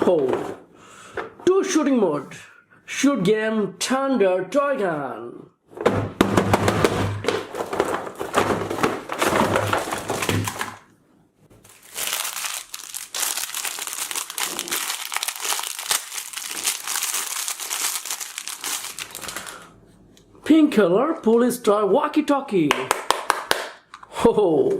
Oh, two shooting mode. Shoot game, Thunder, toy gun. Pink color, police toy, walkie-talkie. Oh.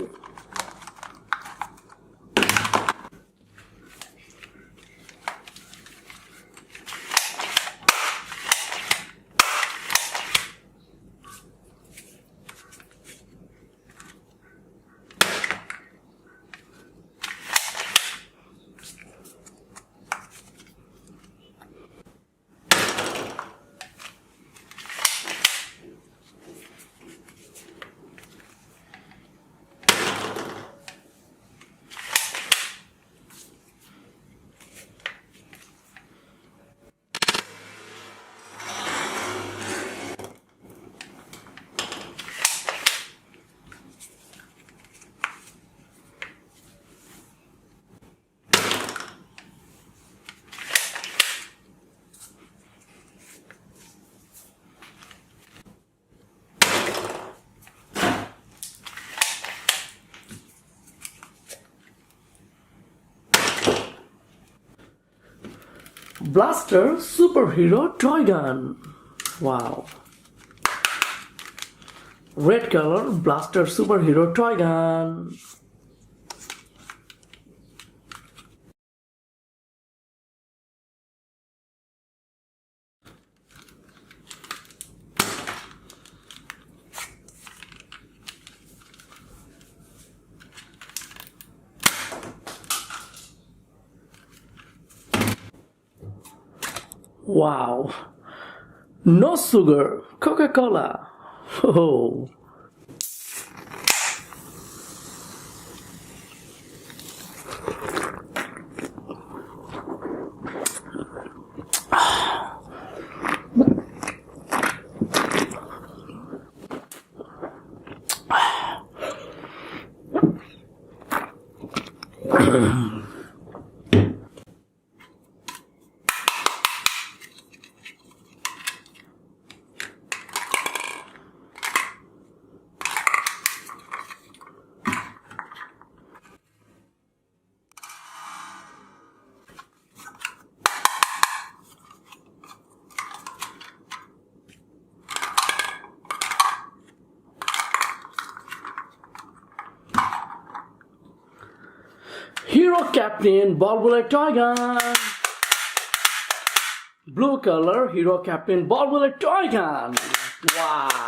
Blaster superhero toy gun. Wow. Red color blaster superhero toy gun. Wow. No sugar. Coca-Cola. Oh. Hero Captain ball bullet toy gun. Blue color Hero Captain ball bullet toy gun. Wow.